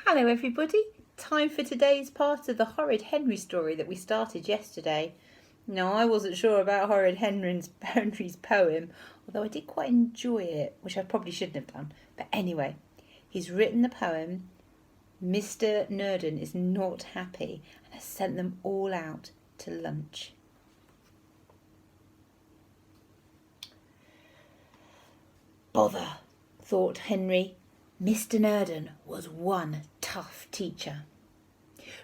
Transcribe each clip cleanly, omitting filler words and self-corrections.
Hello everybody, time for today's part of the Horrid Henry story that we started yesterday. Now I wasn't sure about Horrid Henry's poem, although I did quite enjoy it, which I probably shouldn't have done. But anyway, he's written the poem. Mr. Nurden is not happy and has sent them all out to lunch. Bother, thought Henry. Mr. Nurden was one tough teacher.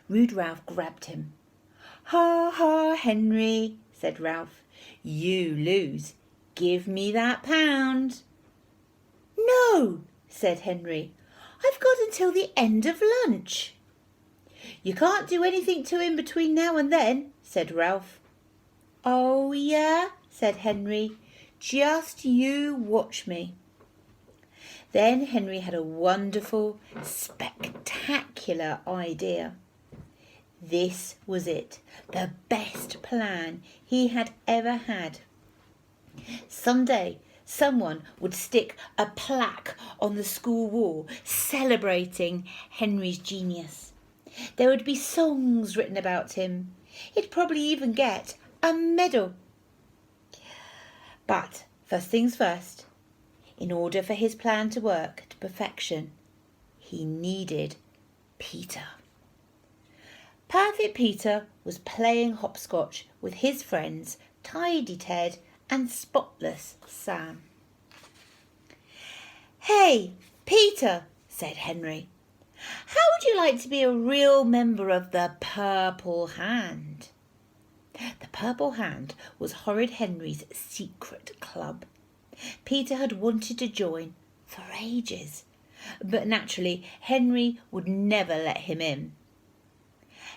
Rude Ralph grabbed him. Ha ha, Henry, said Ralph. You lose. Give me that £1. No, said Henry. I've got until the end of lunch. You can't do anything to him between now and then, said Ralph. Oh, yeah, said Henry. Just you watch me. Then Henry had a wonderful, spectacular idea. This was it, the best plan he had ever had. Someday, someone would stick a plaque on the school wall celebrating Henry's genius. There would be songs written about him. He'd probably even get a medal. But first things first, in order for his plan to work to perfection, he needed Peter. Perfect Peter was playing hopscotch with his friends Tidy Ted and Spotless Sam. Hey, Peter, said Henry, how would you like to be a real member of the Purple Hand? The Purple Hand was Horrid Henry's secret club. Peter had wanted to join for ages, but naturally Henry would never let him in.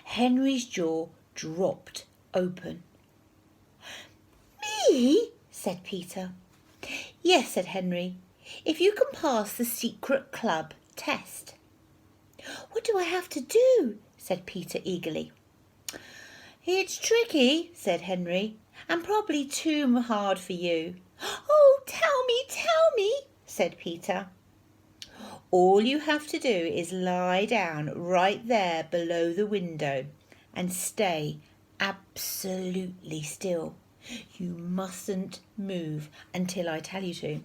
Henry's jaw dropped open. Me? Said Peter. Yes, said Henry, if you can pass the secret club test. What do I have to do? Said Peter eagerly. It's tricky, said Henry, and probably too hard for you. Oh, tell me, said Peter. All you have to do is lie down right there below the window and stay absolutely still. You mustn't move until I tell you to.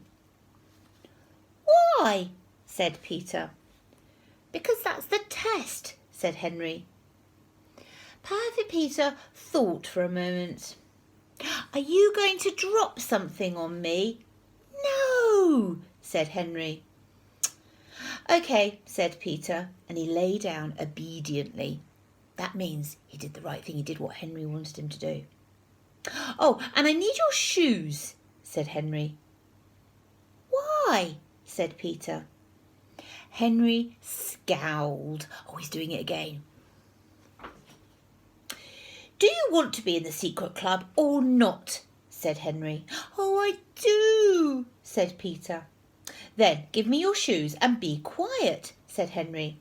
Why? Said Peter. Because that's the test, said Henry. Perfect Peter thought for a moment. Are you going to drop something on me? No, said Henry. OK, said Peter, and he lay down obediently. That means he did the right thing. He did what Henry wanted him to do. Oh, and I need your shoes, said Henry. Why? Said Peter. Henry scowled. Oh, he's doing it again. Do you want to be in the secret club or not? Said Henry. Oh, I do, said Peter. Then give me your shoes and be quiet, said Henry.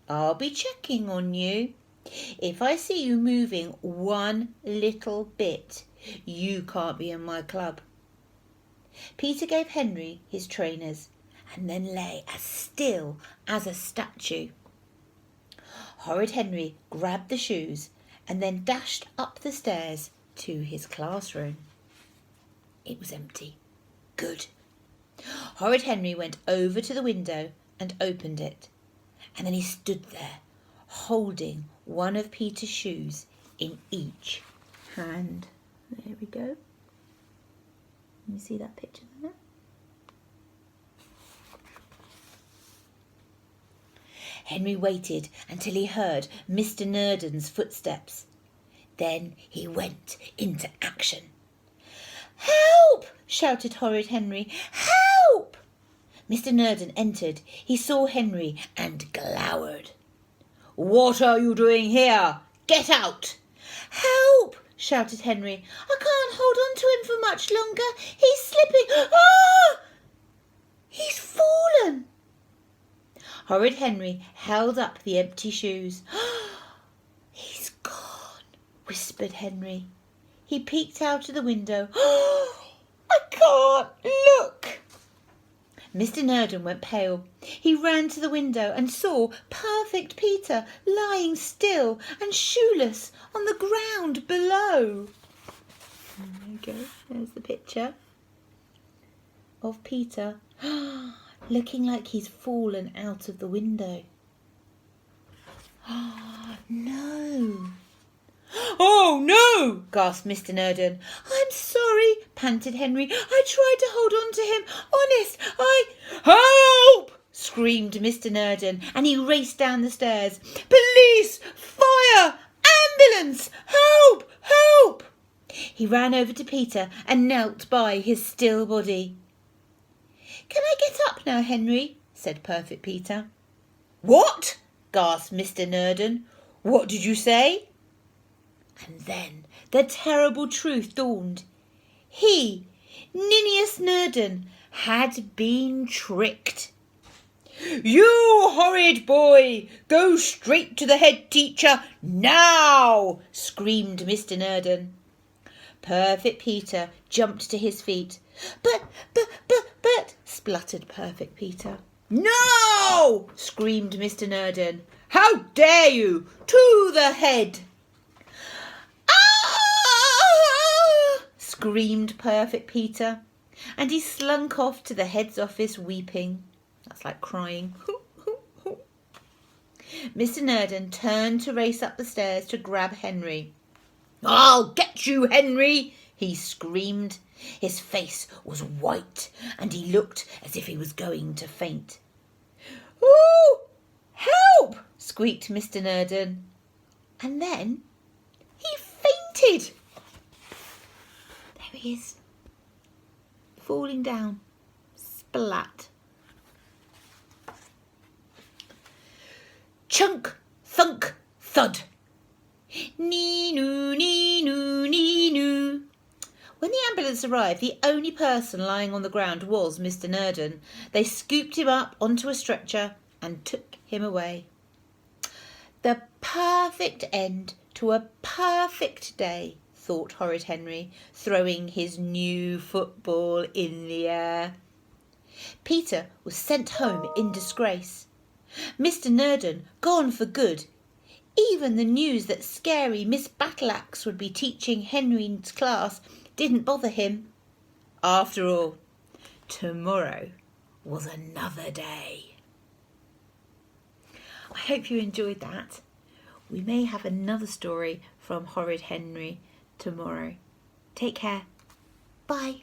I'll be checking on you. If I see you moving one little bit, you can't be in my club. Peter gave Henry his trainers and then lay as still as a statue. Horrid Henry grabbed the shoes and then dashed up the stairs to his classroom. It was empty. Good. Horrid Henry went over to the window and opened it, and then he stood there, holding one of Peter's shoes in each hand. There we go. Can you see that picture there? Henry waited until he heard Mr. Nurden's footsteps. Then he went into action. Help! Shouted Horrid Henry. Help! Mr. Nurden entered. He saw Henry and glowered. What are you doing here? Get out! Help! Shouted Henry. I can't hold on to him for much longer. He's slipping. Ah! He's fallen. Horrid Henry held up the empty shoes. He's gone, whispered Henry. He peeked out of the window. I can't look. Mr. Nurden went pale. He ran to the window and saw Perfect Peter lying still and shoeless on the ground below. There you go. There's the picture of Peter looking like he's fallen out of the window. No. "Oh, no!" gasped Mr. Nurden. "I'm sorry," panted Henry. "I tried to hold on to him. Honest, Help!" screamed Mr. Nurden, and he raced down the stairs. "Police! Fire! Ambulance! Help! Help!" He ran over to Peter and knelt by his still body. "Can I get up now, Henry?" said Perfect Peter. "What?" gasped Mr. Nurden. "What did you say?" And then the terrible truth dawned. He, Ninius Nurden, had been tricked. "You horrid boy! Go straight to the head teacher now!" screamed Mr. Nurden. Perfect Peter jumped to his feet. But, spluttered Perfect Peter. "No!" screamed Mr. Nurden. "How dare you! To the head!" "Ah!" screamed Perfect Peter, and he slunk off to the head's office weeping. That's like crying. Mr. Nurden turned to race up the stairs to grab Henry. "I'll get you, Henry!" he screamed. His face was white and he looked as if he was going to faint. "Oh, help!" squeaked Mr. Nurden. And then he fainted. There he is, falling down. Splat. Chunk, thunk, thud. Nee-noo, nee-noo, nee-noo. When the ambulance arrived, the only person lying on the ground was Mr. Nurden. They scooped him up onto a stretcher and took him away. The perfect end to a perfect day, thought Horrid Henry, throwing his new football in the air. Peter was sent home in disgrace. Mr. Nurden gone for good. Even the news that scary Miss Battleaxe would be teaching Henry's class didn't bother him. After all, tomorrow was another day. I hope you enjoyed that. We may have another story from Horrid Henry tomorrow. Take care. Bye.